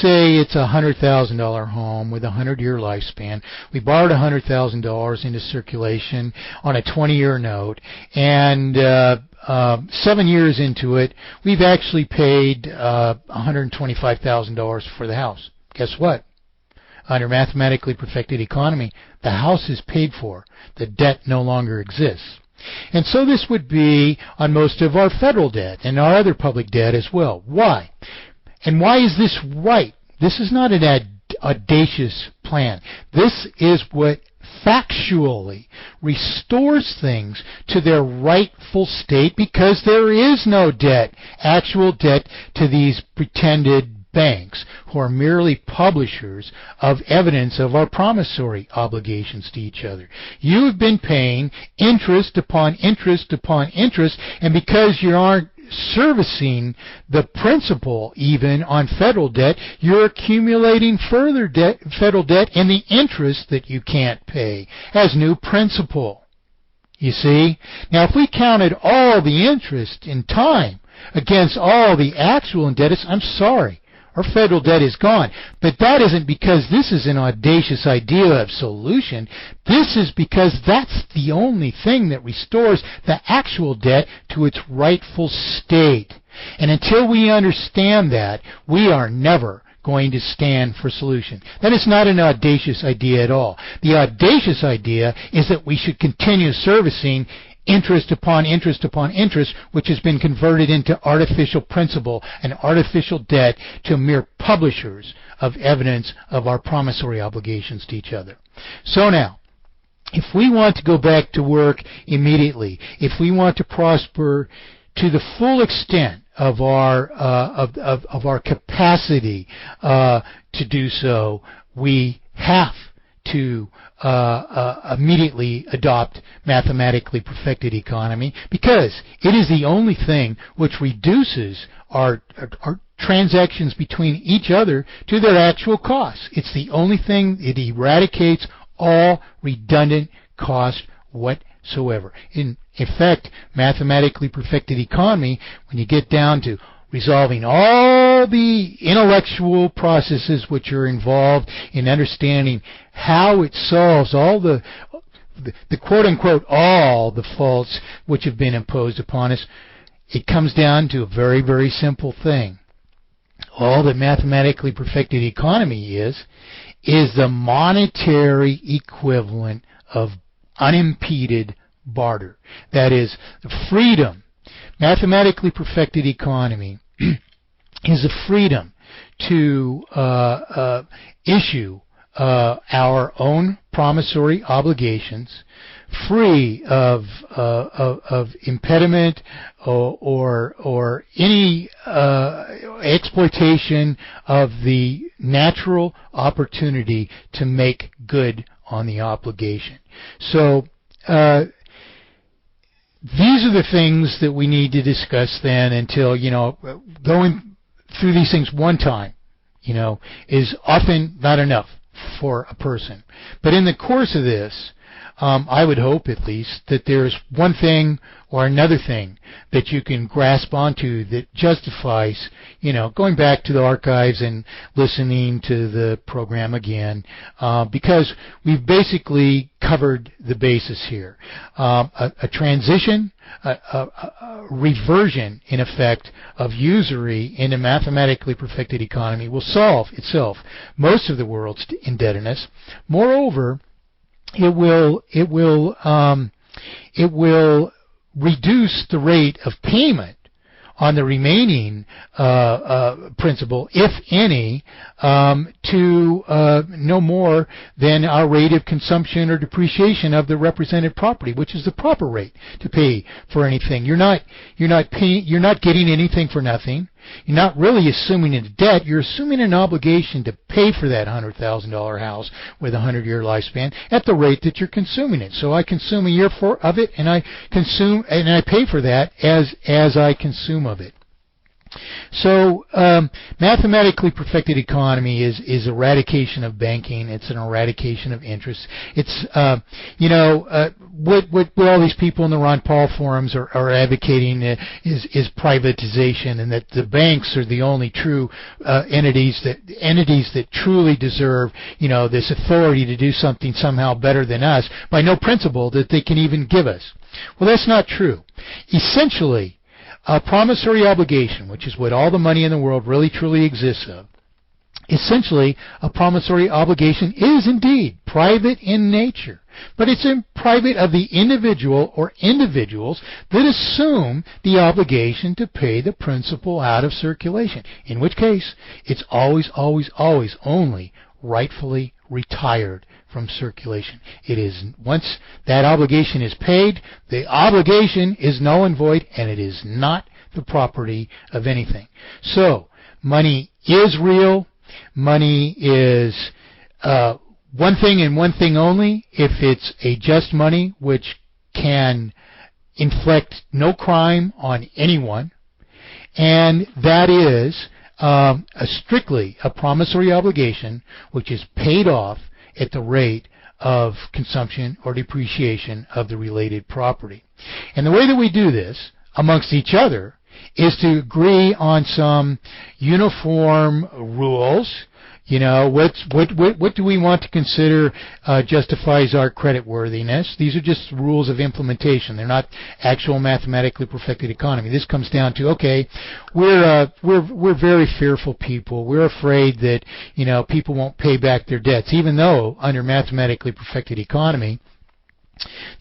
say it's a $100,000 home with a 100-year lifespan. We borrowed $100,000 into circulation on a 20-year note, and 7 years into it, we've actually paid $125,000 for the house. Guess what? Under mathematically perfected economy, the house is paid for. The debt no longer exists. And so this would be on most of our federal debt and our other public debt as well. Why? And why is this right? This is not an audacious plan. This is what factually restores things to their rightful state, because there is no debt, actual debt, to these pretended banks who are merely publishers of evidence of our promissory obligations to each other. You have been paying interest upon interest upon interest, and because you aren't servicing the principal even on federal debt, you're accumulating further debt, federal debt, and the interest that you can't pay as new principal. You see? Now, if we counted all the interest in time against all the actual indebtedness, I'm sorry, our federal debt is gone. But that isn't because this is an audacious idea of solution. This is because that's the only thing that restores the actual debt to its rightful state. And until we understand that, we are never going to stand for solution. That is not an audacious idea at all. The audacious idea is that we should continue servicing interest upon interest upon interest, which has been converted into artificial principal and artificial debt to mere publishers of evidence of our promissory obligations to each other. So now, if we want to go back to work immediately, if we want to prosper to the full extent of our capacity to do so, we have to immediately adopt mathematically perfected economy, because it is the only thing which reduces our transactions between each other to their actual costs. It's the only thing. It eradicates all redundant cost whatsoever. In effect, mathematically perfected economy, when you get down to resolving all the intellectual processes which are involved in understanding how it solves all the quote-unquote all the faults which have been imposed upon us, it comes down to a very, very simple thing. All that mathematically perfected economy is the monetary equivalent of unimpeded barter. That is, the freedom. Mathematically perfected economy is the freedom to issue our own promissory obligations, free of impediment or any exploitation of the natural opportunity to make good on the obligation. So these are the things that we need to discuss then, until, going through these things one time, is often not enough for a person. But in the course of this, I would hope at least that there's one thing or another thing that you can grasp onto that justifies, going back to the archives and listening to the program again, because we've basically covered the basis here. A transition, a reversion, in effect, of usury into mathematically perfected economy will solve itself most of the world's indebtedness. Moreover, it will reduce the rate of payment on the remaining principal, if any, to no more than our rate of consumption or depreciation of the represented property, which is the proper rate to pay for anything. You're not getting anything for nothing. You're not really assuming a debt. You're assuming an obligation to pay for that $100,000 house with a 100-year lifespan at the rate that you're consuming it. So I consume a year of it, and I pay for that as I consume of it. So mathematically perfected economy is eradication of banking. It's an eradication of interest. It's what all these people in the Ron Paul forums are advocating is privatization, and that the banks are the only true entities that truly deserve this authority to do something somehow better than us by no principle that they can even give us. Well, that's not true. Essentially, a promissory obligation, which is what all the money in the world really truly exists of, essentially a promissory obligation is indeed private in nature, but it's in private of the individual or individuals that assume the obligation to pay the principal out of circulation, in which case it's always only rightfully retired from circulation. It is, once that obligation is paid, the obligation is null and void, and it is not the property of anything. So money is real. Money is one thing and one thing only if it's a just money which can inflict no crime on anyone, and that is strictly a promissory obligation which is paid off at the rate of consumption or depreciation of the related property. And the way that we do this amongst each other is to agree on some uniform rules. What do we want to consider justifies our creditworthiness? These are just rules of implementation. They're not actual mathematically perfected economy. This comes down to, okay, we're very fearful people. We're afraid that people won't pay back their debts, even though under mathematically perfected economy,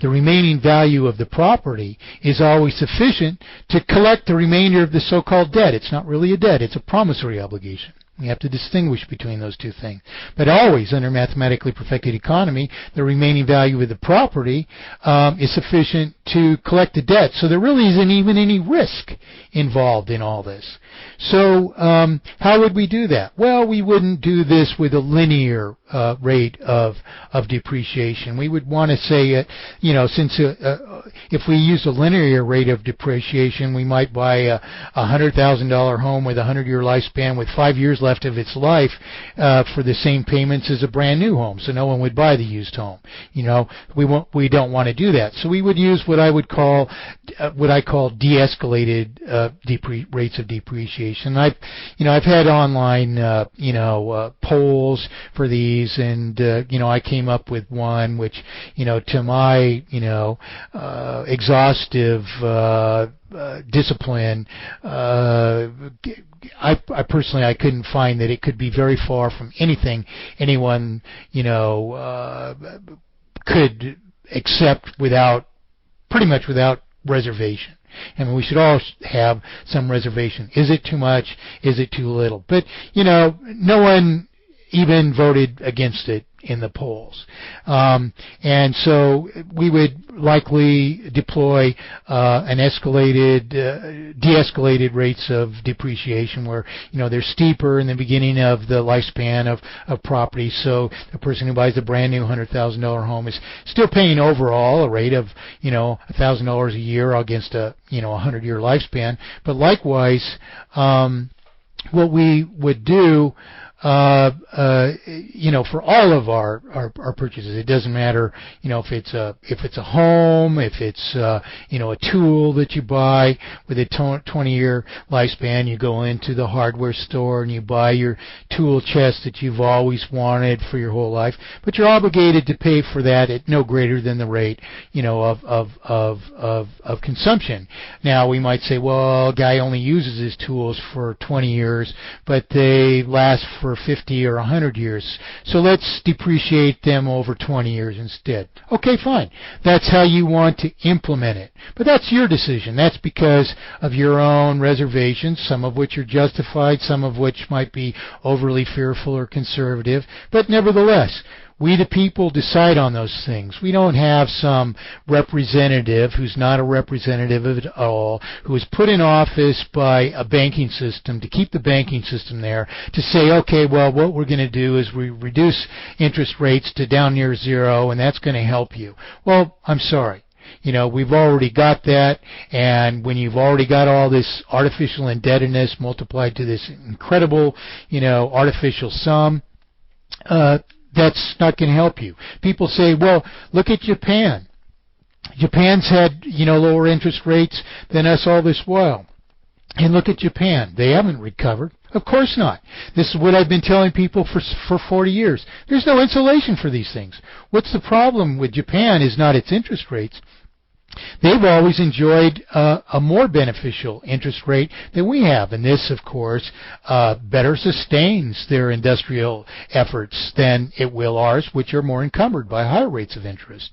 the remaining value of the property is always sufficient to collect the remainder of the so-called debt. It's not really a debt. It's a promissory obligation. We have to distinguish between those two things. But always, under mathematically perfected economy, the remaining value of the property is sufficient to collect the debt. So there really isn't even any risk involved in all this. So how would we do that? Well, we wouldn't do this with a linear rate of depreciation. We would want to say, since if we use a linear rate of depreciation, we might buy a $100,000 home with a 100-year lifespan with 5 years left of its life for the same payments as a brand new home. So no one would buy the used home. We don't want to do that. So we would use what I call de-escalated rates of depreciation. I've had online polls for these, and I came up with one which to my exhaustive discipline, I personally I couldn't find that it could be very far from anything anyone could accept pretty much without reservation. I mean, we should all have some reservation. Is it too much? Is it too little? But no one even voted against it in the polls. And so we would likely deploy de-escalated rates of depreciation where, they're steeper in the beginning of the lifespan of property. So the person who buys a brand new $100,000 home is still paying overall a rate of, $1,000 a year against a 100-year lifespan. But likewise, what we would do for all of our purchases, it doesn't matter, if it's a home, if it's a tool that you buy with a 20-year lifespan. You go into the hardware store and you buy your tool chest that you've always wanted for your whole life, but you're obligated to pay for that at no greater than the rate of consumption. Now we might say, well, a guy only uses his tools for 20 years, but they last for 50 or 100 years. So let's depreciate them over 20 years instead. Okay, fine. That's how you want to implement it. But that's your decision. That's because of your own reservations, some of which are justified, some of which might be overly fearful or conservative. But nevertheless, we the people decide on those things. We don't have some representative who's not a representative at all, who is put in office by a banking system to keep the banking system there, to say, okay, well, what we're going to do is we reduce interest rates to down near zero, and that's going to help you. Well, I'm sorry. We've already got that, and when you've already got all this artificial indebtedness multiplied to this incredible, artificial sum, that's not going to help you. People say, well, look at Japan. Japan's had, lower interest rates than us all this while. And look at Japan. They haven't recovered. Of course not. This is what I've been telling people for 40 years. There's no insulation for these things. What's the problem with Japan is not its interest rates. They've always enjoyed a more beneficial interest rate than we have. And this, of course, better sustains their industrial efforts than it will ours, which are more encumbered by higher rates of interest.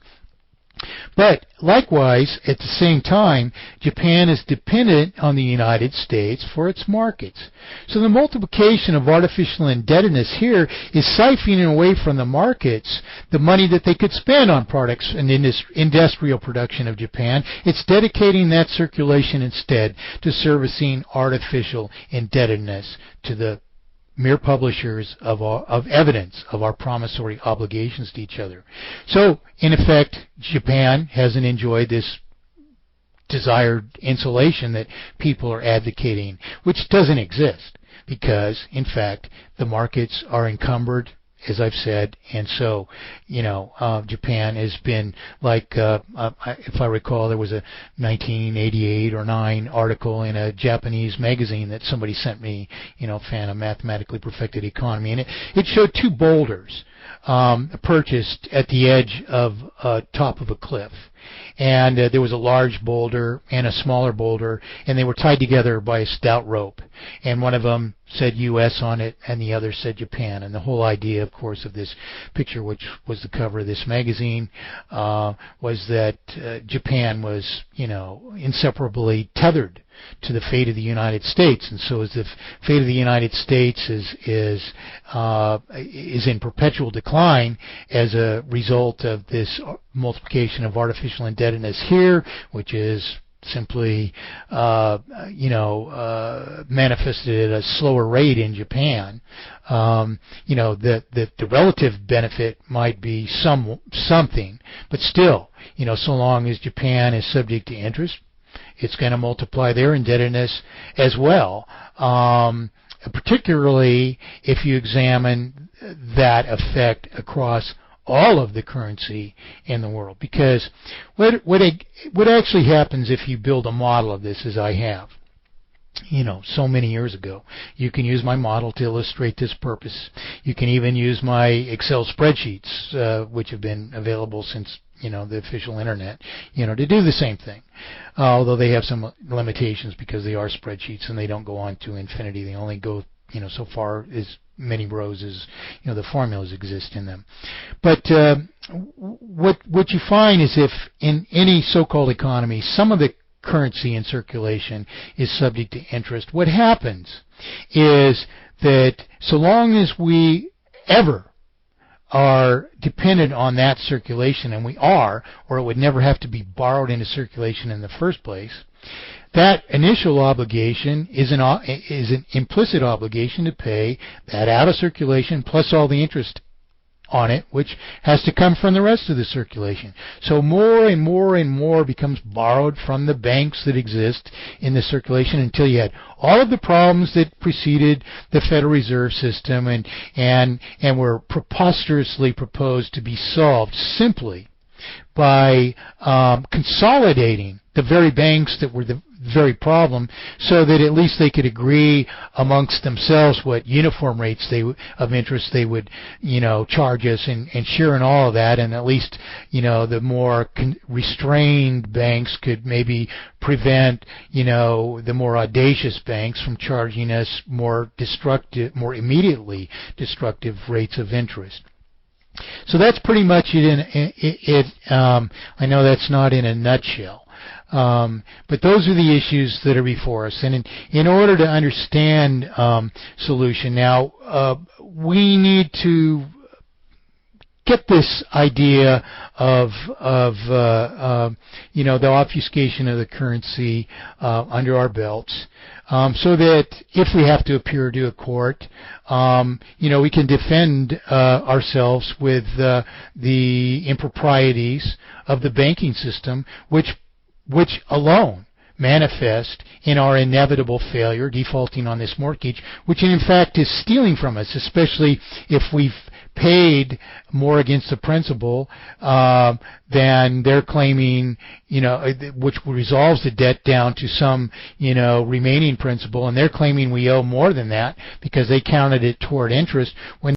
But likewise, at the same time, Japan is dependent on the United States for its markets. So the multiplication of artificial indebtedness here is siphoning away from the markets the money that they could spend on products and industrial production of Japan. It's dedicating that circulation instead to servicing artificial indebtedness to the mere publishers of evidence of our promissory obligations to each other. So, in effect, Japan hasn't enjoyed this desired insulation that people are advocating, which doesn't exist because, in fact, the markets are encumbered, as I've said, and so, Japan has been like, if I recall, there was a 1988 or 9 article in a Japanese magazine that somebody sent me, fan of Mathematically Perfected Economy, and it showed 2 boulders purchased at the edge of top of a cliff. And there was a large boulder and a smaller boulder, and they were tied together by a stout rope. And one of them said U.S. on it, and the other said Japan. And the whole idea, of course, of this picture, which was the cover of this magazine, was that Japan was, inseparably tethered to the fate of the United States, and so as the fate of the United States is in perpetual decline as a result of this multiplication of artificial indebtedness here, which is simply manifested at a slower rate in Japan. The relative benefit might be something, but still, so long as Japan is subject to interest, it's going to multiply their indebtedness as well, particularly if you examine that effect across all of the currency in the world. Because what actually happens if you build a model of this, as I have, so many years ago. You can use my model to illustrate this purpose. You can even use my Excel spreadsheets, which have been available since the official internet, to do the same thing. Although they have some limitations because they are spreadsheets and they don't go on to infinity. They only go, so far as many rows as, the formulas exist in them. But what you find is if in any so-called economy, some of the currency in circulation is subject to interest, what happens is that so long as we ever are dependent on that circulation, and we are, or it would never have to be borrowed into circulation in the first place, that initial obligation is an implicit obligation to pay that out of circulation plus all the interest on it, which has to come from the rest of the circulation. So more and more and more becomes borrowed from the banks that exist in the circulation until you had all of the problems that preceded the Federal Reserve System and were preposterously proposed to be solved simply by consolidating the very banks that were the very problem, so that at least they could agree amongst themselves what uniform rates of interest they would, charge us and share in all of that, and at least, the more restrained banks could maybe prevent, the more audacious banks from charging us more immediately destructive rates of interest. So that's pretty much it. I know that's not in a nutshell. But those are the issues that are before us. And in order to understand solution, now we need to get this idea of the obfuscation of the currency under our belts, so that if we have to appear to a court, we can defend ourselves with the improprieties of the banking system, which alone manifest in our inevitable failure, defaulting on this mortgage, which in fact is stealing from us, especially if we've paid more against the principal than they're claiming, which resolves the debt down to some, remaining principal, and they're claiming we owe more than that because they counted it toward interest when